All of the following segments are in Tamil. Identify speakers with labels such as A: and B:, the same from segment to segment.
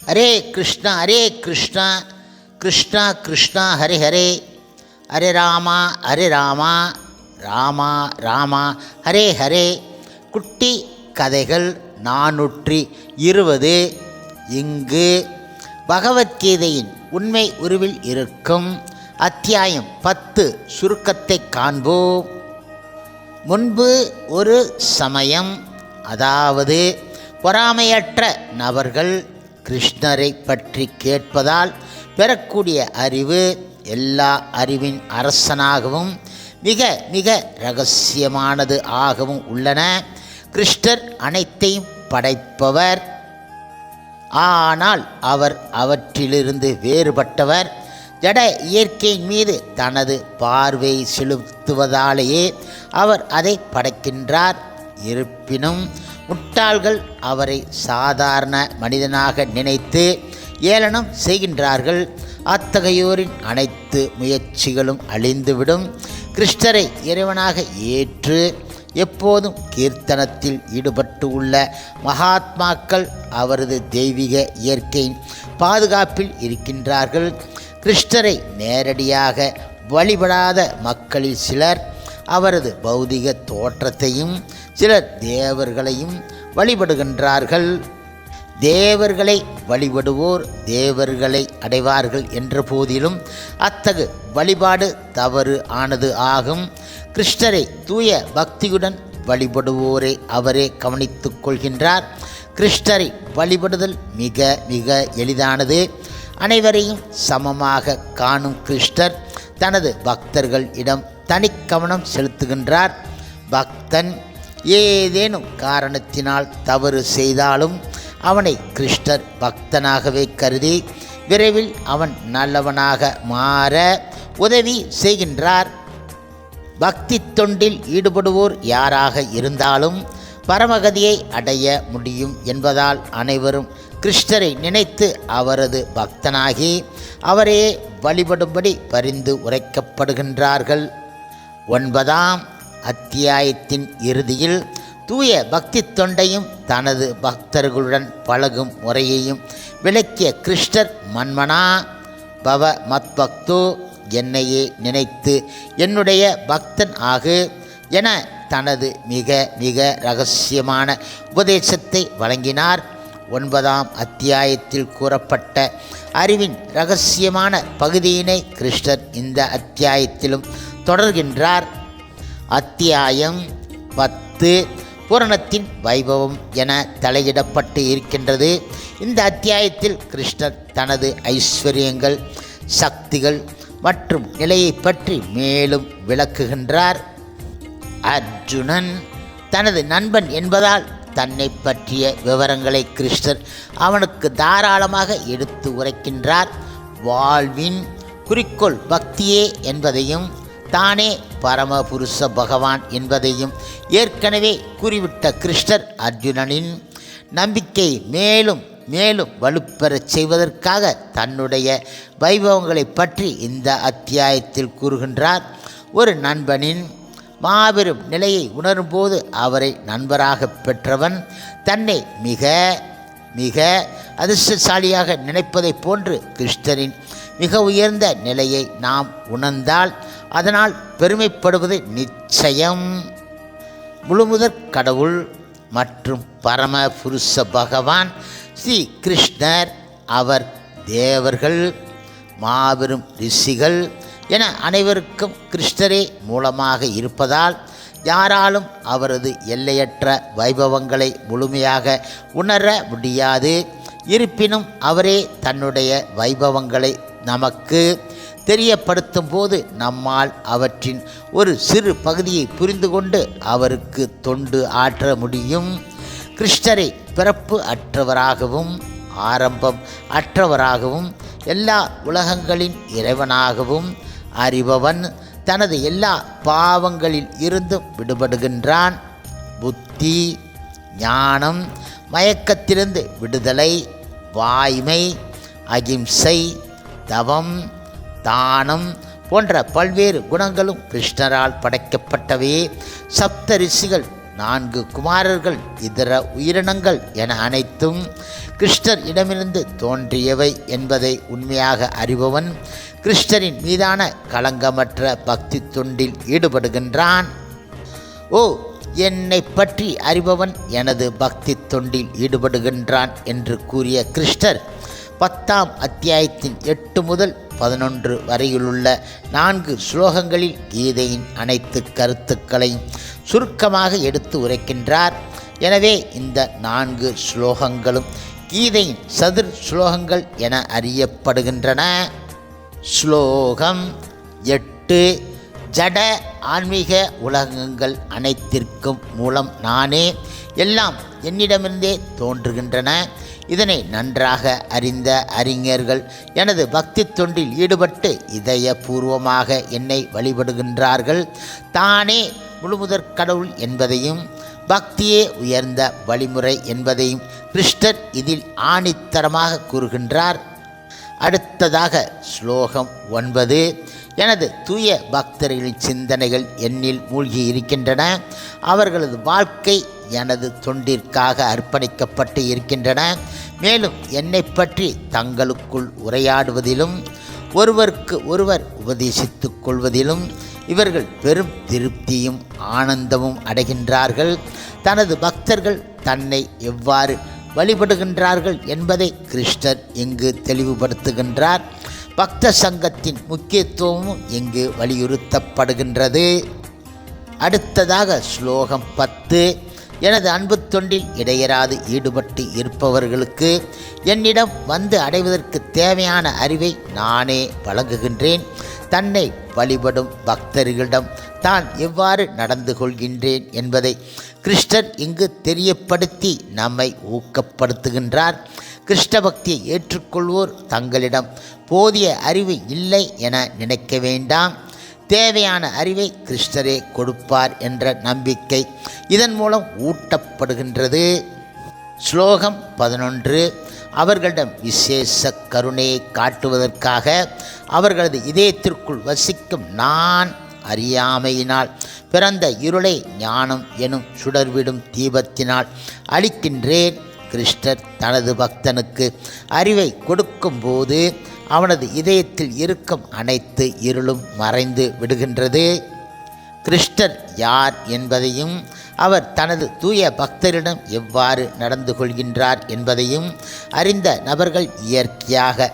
A: ஹரே கிருஷ்ணா கிருஷ்ணா கிருஷ்ணா ஹரே ஹரே, ஹரே ராமா ராமா ராமா ஹரே ஹரே. குட்டி கதைகள் 420. இங்கு பகவத்கீதையின் உண்மை உருவில் இருக்கும் அத்தியாயம் 10 சுருக்கத்தை காண்போம். முன்பு ஒரு சமயம், அதாவது பொறாமையற்ற நபர்கள் கிருஷ்ணரை பற்றி கேட்பதால் பெறக்கூடிய அறிவு எல்லா அறிவின் அரசனாகவும் மிக மிக இரகசியமானது ஆகவும் உள்ளன. கிருஷ்ணர் அனைத்தையும் படைப்பவர், ஆனால் அவர் அவற்றிலிருந்து வேறுபட்டவர். ஜட இயற்கையின் மீது தனது பார்வை செலுத்துவதாலேயே அவர் அதை படைக்கின்றார். இருப்பினும் முட்டாள்கள் அவரை சாதாரண மனிதனாக நினைத்து ஏளனம் செய்கின்றார்கள். அத்தகையோரின் அனைத்து முயற்சிகளும் அழிந்துவிடும். கிருஷ்ணரை இறைவனாக ஏற்று எப்போதும் கீர்த்தனத்தில் ஈடுபட்டு உள்ள மகாத்மாக்கள் அவரது தெய்வீக இயற்கையின் பாதுகாப்பில் இருக்கின்றார்கள். கிருஷ்ணரை நேரடியாக வழிபடாத மக்களில் சிலர் அவரது பௌதிக தோற்றத்தையும் சிலர் தேவர்களையும் வழிபடுகின்றார்கள். தேவர்களை வழிபடுவோர் தேவர்களை அடைவார்கள் என்ற போதிலும் அத்தகு வழிபாடு தவறு ஆனது ஆகும். கிருஷ்ணரை தூய பக்தியுடன் வழிபடுவோரை அவரே கவனித்துக் கொள்கின்றார். கிருஷ்ணரை வழிபடுதல் மிக மிக எளிதானது. அனைவரையும் சமமாக காணும் கிருஷ்ணர் தனது பக்தர்கள் இடம் தனி கவனம் செலுத்துகின்றார். பக்தன் ஏதேனும் காரணத்தினால் தவறு செய்தாலும் அவனை கிருஷ்ணர் பக்தனாகவே கருதி விரைவில் அவன் நல்லவனாக மாற உதவி செய்கின்றார். பக்தி தொண்டில் ஈடுபடுவோர் யாராக இருந்தாலும் பரமகதியை அடைய முடியும் என்பதால் அனைவரும் கிருஷ்ணரை நினைத்து அவரது பக்தனாகி அவரையே வழிபடும்படி பரிந்து உரைக்கப்படுகின்றார்கள். 9ஆம் அத்தியாயத்தின் இறுதியில் தூய பக்தி தொண்டையும் தனது பக்தர்களுடன் பழகும் முறையையும் விளக்கிய கிருஷ்ணர், மன்மனா பவ மத்பக்தோ, என்னையே நினைத்து என்னுடைய பக்தன் ஆகு என தனது மிக மிக இரகசியமான உபதேசத்தை வழங்கினார். 9ஆம் அத்தியாயத்தில் கூறப்பட்ட அறிவின் இரகசியமான பகுதியினை கிருஷ்ணர் இந்த அத்தியாயத்திலும் தொடர்கின்றார். அத்தியாயம் 10 பூரணத்தின் வைபவம் என தலையிடப்பட்டு இருக்கின்றது. இந்த அத்தியாயத்தில் கிருஷ்ணர் தனது ஐஸ்வர்யங்கள், சக்திகள் மற்றும் நிலையை பற்றி மேலும் விளக்குகின்றார். அர்ஜுனன் தனது நண்பன் என்பதால் தன்னை பற்றிய விவரங்களை கிருஷ்ணர் அவனுக்கு தாராளமாக எடுத்து உரைக்கின்றார். வாழ்வின் குறிக்கோள் பக்தியே என்பதையும் தானே பரமபுருஷ பகவான் என்பதையும் ஏற்கனவே கூறிவிட்ட கிருஷ்ணர் அர்ஜுனனின் நம்பிக்கை மேலும் மேலும் வலுப்பெறச் செய்வதற்காக தன்னுடைய வைபவங்களை பற்றி இந்த அத்தியாயத்தில் கூறுகின்றார். ஒரு நண்பனின் மாபெரும் நிலையை உணரும்போது அவரை நண்பராக பெற்றவன் தன்னை மிக மிக அதிர்ஷ்டசாலியாக நினைப்பதைப் போன்று கிருஷ்ணரின் மிக உயர்ந்த நிலையை நாம் உணர்ந்தால் அதனால் பெருமைப்படுவது நிச்சயம். முழுமுதற் கடவுள் மற்றும் பரம புருஷ பகவான் ஸ்ரீ கிருஷ்ணர், அவர் தேவர்கள், மாபெரும் ரிஷிகள் என அனைவருக்கும் கிருஷ்ணரே மூலமாக இருப்பதால் யாராலும் அவரது எல்லையற்ற வைபவங்களை முழுமையாக உணர முடியாது. இருப்பினும் அவரே தன்னுடைய வைபவங்களை நமக்கு தெரியப்படுத்தும் போது நம்மால் அவற்றின் ஒரு சிறு பகுதியை புரிந்து கொண்டு அவருக்கு தொண்டு ஆற்ற முடியும். கிருஷ்ணரை பிறப்பு அற்றவராகவும் ஆரம்பம் அற்றவராகவும் எல்லா உலகங்களின் இறைவனாகவும் அறிபவன் தனது எல்லா பாவங்களில் இருந்தும் விடுபடுகின்றான். புத்தி, ஞானம், மயக்கத்திலிருந்து விடுதலை, வாய்மை, அகிம்சை, தவம், தானம் போன்ற பல்வேறு குணங்களும் கிருஷ்ணரால் படைக்கப்பட்டவே. சப்த ரிஷிகள், 4 குமாரர்கள், இதர உயிரினங்கள் என அனைத்தும் கிருஷ்ணர் இடமிருந்து தோன்றியவை என்பதை உண்மையாக அறிபவன் கிருஷ்ணரின் மீதான களங்கமற்ற பக்தி தொண்டில் ஈடுபடுகின்றான். ஓ, என்னை பற்றி அறிபவன் எனது பக்தி தொண்டில் ஈடுபடுகின்றான் என்று கூறிய கிருஷ்ணர் 10ஆம் அத்தியாயத்தின் 8 முதல் 11 வரையிலுள்ள 4 ஸ்லோகங்களில் கீதையின் அனைத்து கருத்துக்களையும் சுருக்கமாக எடுத்து உரைக்கின்றார். எனவே இந்த 4 ஸ்லோகங்களும் கீதையின் சதுர் ஸ்லோகங்கள் என அறியப்படுகின்றன. ஸ்லோகம் 8. ஜட ஆன்மீக உலகங்கள் அனைத்திற்கும் மூலம் நானே, எல்லாம் என்னிடமிருந்தே தோன்றுகின்றன. இதனை நன்றாக அறிந்த அறிஞர்கள் எனது பக்தி தொண்டில் ஈடுபட்டு இதயபூர்வமாக என்னை வழிபடுகின்றார்கள். தானே முழுமுதற் கடவுள் என்பதையும் பக்தியே உயர்ந்த வழிமுறை என்பதையும் கிருஷ்ணர் இதில் ஆணித்தரமாக கூறுகின்றார். அடுத்ததாக ஸ்லோகம் 9. எனது தூய பக்தர்களின் சிந்தனைகள் என்னில் மூழ்கி இருக்கின்றன. அவர்களது வாழ்க்கை எனது தொண்டிற்காக அர்ப்பணிக்கப்பட்டு இருக்கின்றன. மேலும் என்னை பற்றி தங்களுக்குள் உரையாடுவதிலும் ஒருவருக்கு ஒருவர் உபதேசித்துக் கொள்வதிலும் இவர்கள் பெரும் திருப்தியும் ஆனந்தமும் அடைகின்றார்கள். தனது பக்தர்கள் தன்னை எவ்வாறு வழிபடுகின்றார்கள் என்பதை கிருஷ்ணர் இங்கு தெளிவுபடுத்துகின்றார். பக்த சங்கத்தின் முக்கியத்துவமும் இங்கு வலியுறுத்தப்படுகின்றது. அடுத்ததாக ஸ்லோகம் 10. எனது அன்பு தொண்டில் இடையராது ஈடுபட்டு இருப்பவர்களுக்கு என்னிடம் வந்து அடைவதற்கு தேவையான அறிவை நானே வழங்குகின்றேன். தன்னை வழிபடும் பக்தர்களிடம் தான் எவ்வாறு நடந்து கொள்கின்றேன் என்பதை கிருஷ்ணர் இங்கு தெரியப்படுத்தி நம்மை ஊக்கப்படுத்துகின்றார். கிருஷ்ண பக்தியை ஏற்றுக்கொள்வோர் தங்களிடம் போதிய அறிவு இல்லை என நினைக்க வேண்டாம். தேவையான அறிவை கிருஷ்ணரே கொடுப்பார் என்ற நம்பிக்கை இதன் மூலம் ஊட்டப்படுகின்றது. ஸ்லோகம் 11. அவர்களிடம் விசேஷ கருணையை காட்டுவதற்காக அவர்களது இதயத்திற்குள் வசிக்கும் நான் அறியாமையினால் பிறந்த இருளை ஞானம் எனும் சுடர்விடும் தீபத்தினால் அழிக்கின்றேன். கிருஷ்ணர் தனது பக்தனுக்கு அறிவை கொடுக்கும்போது அவனது இதயத்தில் இருக்கும் அனைத்து இருளும் மறைந்து விடுகின்றது. கிருஷ்ணர் யார் என்பதையும் அவர் தனது தூய பக்தரிடம் எவ்வாறு நடந்து கொள்கின்றார் என்பதையும் அறிந்த நபர்கள் இயற்கையாக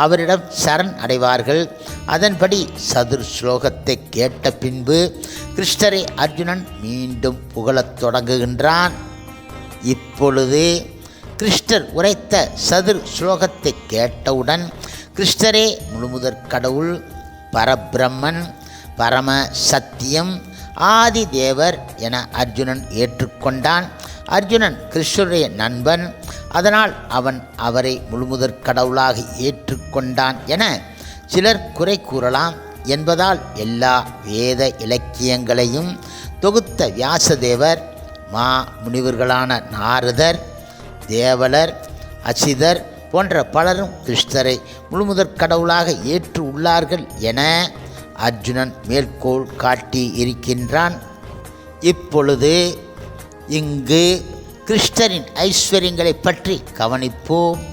A: அவரிடம் சரண் அடைவார்கள். அதன்படி சதுர் ஸ்லோகத்தை கேட்ட பின்பு கிருஷ்ணரை அர்ஜுனன் மீண்டும் புகழத் தொடங்குகின்றான். இப்பொழுது கிருஷ்ணர் உரைத்த சதுர் ஸ்லோகத்தை கேட்டவுடன் கிருஷ்ணரே முழுமுதற் கடவுள், பரபிரம்மன், பரம சத்தியம், ஆதி தேவர் என அர்ஜுனன் ஏற்றுக்கொண்டான். அர்ஜுனன் கிருஷ்ணருடைய நண்பன், அதனால் அவன் அவரை முழுமுதற் கடவுளாக ஏற்றுக்கொண்டான் என சிலர் குறை கூறலாம் என்பதால் எல்லா வேத இலக்கியங்களையும் தொகுத்த வியாசதேவர், மா முனிவர்களான நாரதர், தேவலர், அசிதர் போன்ற பலரும் கிருஷ்ணரை முழுமுதற் கடவுளாக ஏற்று உள்ளார்கள் என அர்ஜுனன் மேற்கோள் காட்டி இருக்கின்றான். இப்பொழுது இங்கு கிருஷ்ணரின் ஐஸ்வர்யங்களை பற்றி கவனிப்போம்.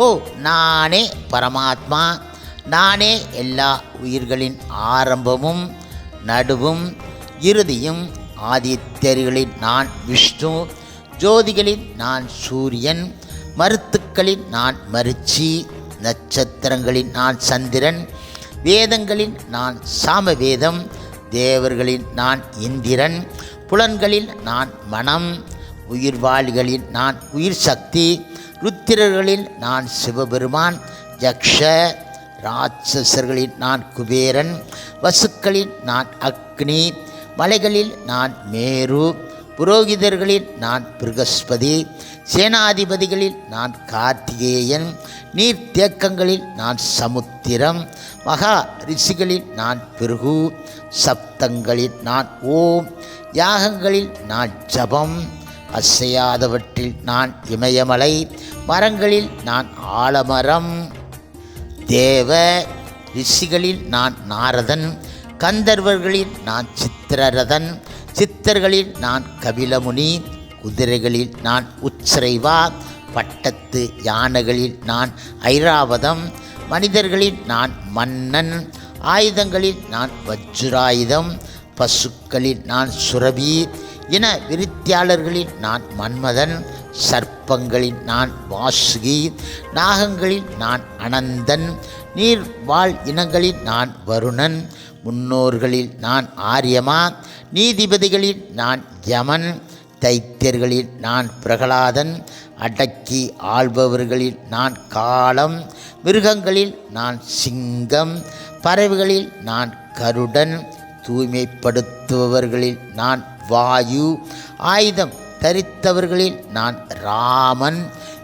A: ஓ, நானே பரமாத்மா, நானே எல்லா உயிர்களின் ஆரம்பமும் நடுவும் இறுதியும், ஆதித்யர்களில் நான் விஷ்ணு, ஜோதிகளில் நான் சூரியன், மருத்துக்களில் நான் மருச்சி, நட்சத்திரங்களில் நான் சந்திரன், வேதங்களில் நான் சாமவேதம், தேவர்களில் நான் இந்திரன், புலன்களில் நான் மனம், உயிர்வாளிகளில் நான் உயிர் சக்தி, ருத்திரர்களில் நான் சிவபெருமான், யக்ஷ ராட்சசர்களில் நான் குபேரன், வசுக்களில் நான் அக்னி, மலைகளில் நான் மேரு, புரோகிதர்களில் நான் பிருகஸ்பதி, சேனாதிபதிகளில் நான் கார்த்திகேயன், நீர்த்தேக்கங்களில் நான் சமுத்திரம், மகா ரிஷிகளில் நான் பிருகு, சப்தங்களில் நான் ஓம், யாகங்களில் நான் ஜபம், அசையாதவற்றில் நான் இமயமலை, மரங்களில் நான் ஆலமரம், தேவ ரிஷிகளில் நான் நாரதன், கந்தர்வர்களில் நான் சித்திரரதன், சித்தர்களில் நான் கபிலமுனி, குதிரைகளில் நான் உச்சரைவா, பட்டத்து யானைகளில் நான் ஐராவதம், மனிதர்களில் நான் மன்னன், ஆயுதங்களில் நான் வஜ்ராயுதம், பசுக்களில் நான் சுரபி, இன விருத்தியாளர்களில் நான் மன்மதன், சர்ப்பங்களில் நான் வாசுகி, நாகங்களில் நான் அனந்தன், நீர்வாழ் இனங்களில் நான் வருணன், முன்னோர்களில் நான் ஆரியமா, நீதிபதிகளில் நான் யமன், தைத்தியர்களில் நான் பிரகலாதன், அடக்கி ஆள்பவர்களில் நான் காலம், மிருகங்களில் நான் சிங்கம், பறவைகளில் நான் கருடன், தூய்மைப்படுத்துபவர்களில் நான் வாயு, ஆயுதம் தரித்தவர்களில் நான் ராமன்,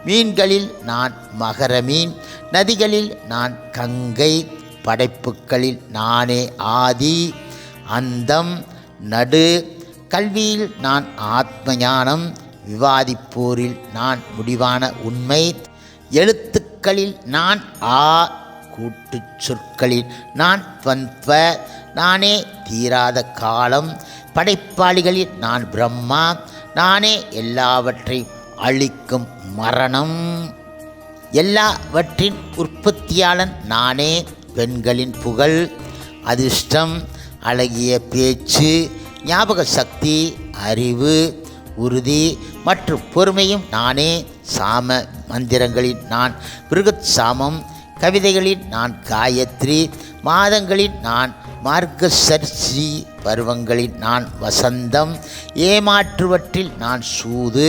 A: மீன்களில் நான் மகரமீன், நதிகளில் நான் கங்கை, படைப்புகளில் நானே ஆதி அந்தம் நடு, கல்வியில் நான் ஆத்மஞானம், விவாதிப்போரில் நான் முடிவான உண்மை, எழுத்துக்களில் நான் ஆ, கூட்டுச் சொற்களில் நான் துவந்த்வ, நானே தீராத காலம், படைப்பாளிகளில் நான் பிரம்மா, நானே எல்லாவற்றையும் அழிக்கும் மரணம், எல்லாவற்றின் உற்பத்தியாளன் நானே, பெண்களின் புகழ், அதிர்ஷ்டம், அழகிய பேச்சு, ஞாபக சக்தி, அறிவு, உறுதி மற்றும் பொறுமையும் நானே, சாம மந்திரங்களில் நான் பிருகத் சாமம், கவிதைகளில் நான் காயத்ரி, மாதங்களில் நான் மார்கசர்சி, பருவங்களில் நான் வசந்தம், ஏமாற்றுவற்றில் நான் சூது,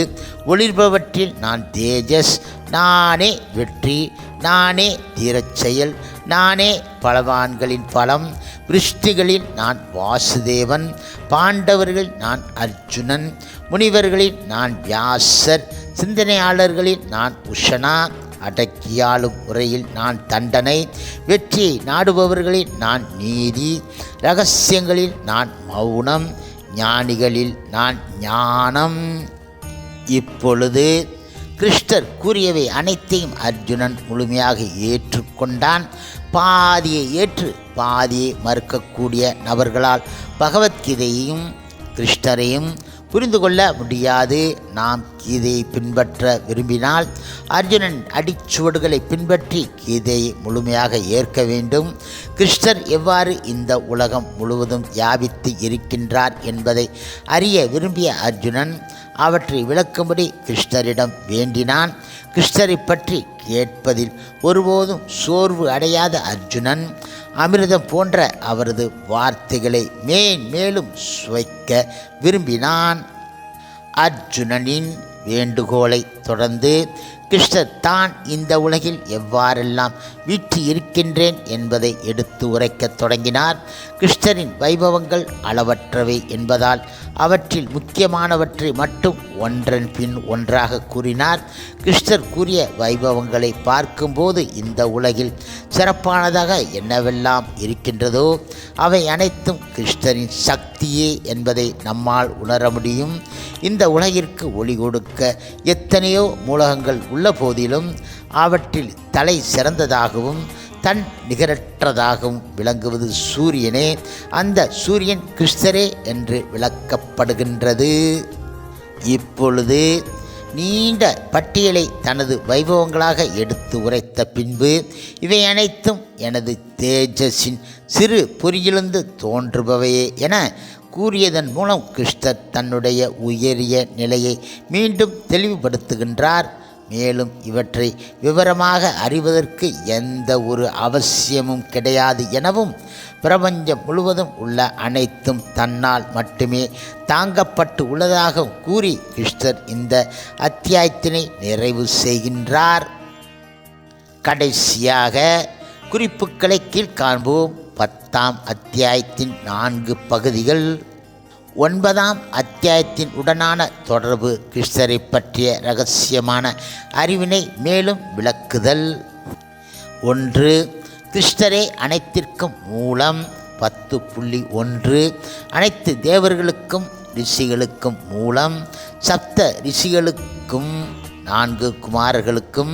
A: ஒளிர்பவற்றில் நான் தேஜஸ், நானே வெற்றி, நானே தீரச்செயல், நானே பலவான்களின் பலம், விருஷ்டிகளில் நான் வாசுதேவன், பாண்டவர்களில் நான் அர்ஜுனன், முனிவர்களில் நான் வியாசர், சிந்தனையாளர்களில் நான் உஷனா, அடக்கியாளும் முறையில் நான் தண்டனை, வெற்றியை நாடுபவர்களில் நான் நீதி, இரகசியங்களில் நான் மௌனம், ஞானிகளில் நான் ஞானம். இப்பொழுது கிருஷ்ணர் கூறியவை அனைத்தையும் அர்ஜுனன் முழுமையாக ஏற்றுக்கொண்டான். பாதியை ஏற்று பாதியை மறுக்கக்கூடிய நபர்களால் பகவத்கீதையையும் கிருஷ்ணரையும் புரிந்து கொள்ள முடியாது. நாம் கீதையை பின்பற்ற விரும்பினால் அர்ஜுனன் அடிச்சுவடுகளை பின்பற்றி கீதையை முழுமையாக ஏற்க வேண்டும். கிருஷ்ணர் எவ்வாறு இந்த உலகம் முழுவதும் வியாபித்து இருக்கின்றார் என்பதை அறிய விரும்பிய அர்ஜுனன் அவற்றை விளக்கும்படி கிருஷ்ணரிடம் வேண்டினான். கிருஷ்ணரை பற்றி கேட்பதில் ஒருபோதும் சோர்வு அடையாத அர்ஜுனன் அமிர்தம் போன்ற அவரது வார்த்தைகளை மேலும் சுவைக்க விரும்பினான். அர்ஜுனனின் வேண்டுகோளை தொடர்ந்து கிருஷ்ணர் தான் இந்த உலகில் எவ்வாறெல்லாம் வீற்றி இருக்கின்றேன் என்பதை எடுத்து உரைக்கத் தொடங்கினார். கிருஷ்ணரின் வைபவங்கள் அளவற்றவை என்பதால் அவற்றில் முக்கியமானவற்றை மட்டும் ஒன்றன் பின் ஒன்றாக கூறினார். கிருஷ்ணர் கூறிய வைபவங்களை பார்க்கும்போது இந்த உலகில் சிறப்பானதாக என்னவெல்லாம் இருக்கின்றதோ அவை அனைத்தும் கிருஷ்ணரின் சக்தியே என்பதை நம்மால் உணர முடியும். இந்த உலகிற்கு ஒளி கொடுக்க எத்தனையோ மூலகங்கள் உள்ள போதிலும் அவற்றில் தலை சிறந்ததாகவும் தன் நிகரற்றதாகவும் விளங்குவது சூரியனே. அந்த சூரியன் கிருஷ்ணரே என்று விளக்கப்படுகின்றது. இப்பொழுது நீண்ட பட்டியலை தனது வைபவங்களாக எடுத்து உரைத்த பின்பு இவை அனைத்தும் எனது தேஜஸின் சிறு பொறியிலிருந்து தோன்றுபவையே என கூறியதன் மூலம் கிருஷ்ணர் தன்னுடைய உயரிய நிலையை மீண்டும் தெளிவுபடுத்துகின்றார். மேலும் இவற்றை விவரமாக அறிவதற்கு எந்த ஒரு அவசியமும் கிடையாது எனவும் பிரபஞ்சம் முழுவதும் உள்ள அனைத்தும் தன்னால் மட்டுமே தாங்கப்பட்டு உள்ளதாக கூறி கிருஷ்ணர் இந்த அத்தியாயத்தினை நிறைவு செய்கின்றார். கடைசியாக குறிப்புகளை கீழ்காண்போம். 10ஆம் அத்தியாயத்தின் 4 பகுதிகள். 9ஆம் அத்தியாயத்தின் உடனான தொடர்பு கிருஷ்ணரை பற்றிய இரகசியமான அறிவினை மேலும் விளக்குதல். 1. கிருஷ்ணரே அனைத்திற்கும் மூலம். 10.1 அனைத்து தேவர்களுக்கும் ரிஷிகளுக்கும் மூலம். சப்த ரிஷிகளுக்கும் 4 குமாரர்களுக்கும்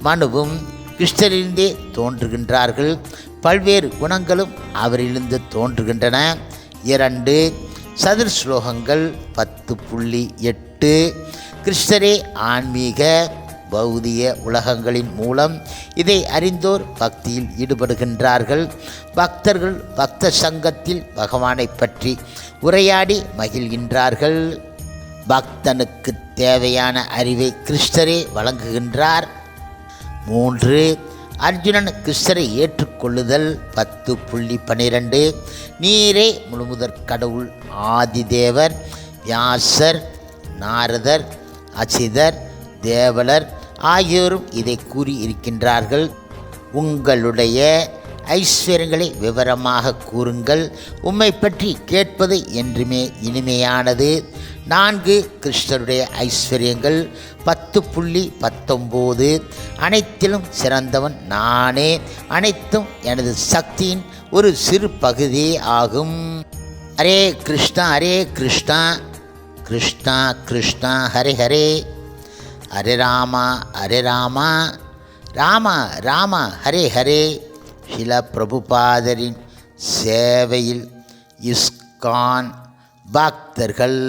A: மனுவும் கிருஷ்ணரிலிருந்தே தோன்றுகின்றார்கள். பல்வேறு குணங்களும் அவரிலிருந்து தோன்றுகின்றன. 2. சதுர் ஸ்லோகங்கள். 10.8 கிருஷ்ணரே ஆன்மீக பௌதிக உலகங்களின் மூலம் இதை அறிந்தோர் பக்தியில் ஈடுபடுகின்றார்கள். பக்தர்கள் பக்த சங்கத்தில் பகவானை பற்றி உரையாடி மகிழ்கின்றார்கள். பக்தனுக்கு தேவையான அறிவை கிருஷ்ணரே வழங்குகின்றார். 3. அர்ஜுனன் கிருஷ்ணரை ஏற்றுக்கொள்ளுதல். 10.12 நீரே முழுமுதற் கடவுள். ஆதிதேவர், வியாசர், நாரதர், அசிதர், தேவலர் ஆகியோரும் இதை கூறியிருக்கின்றார்கள். உங்களுடைய ஐஸ்வர்யங்களை விவரமாக கூறுங்கள். உம்மை பற்றி கேட்பது என்றுமே இனிமையானது. 4 கிருஷ்ணருடைய ஐஸ்வர்யங்கள். 10.19 அனைத்திலும் சிறந்தவன் நானே. அனைத்தும் எனது சக்தியின் ஒரு சிறு பகுதி ஆகும். ஹரே கிருஷ்ணா ஹரே கிருஷ்ணா கிருஷ்ணா கிருஷ்ணா ஹரே ஹரே, ஹரே ராமா ராமா ராமா ஹரே ஹரே. ஸ்ரீல பிரபுபாதரின் சேவையில் இஸ்கான் பக்தர்கள்.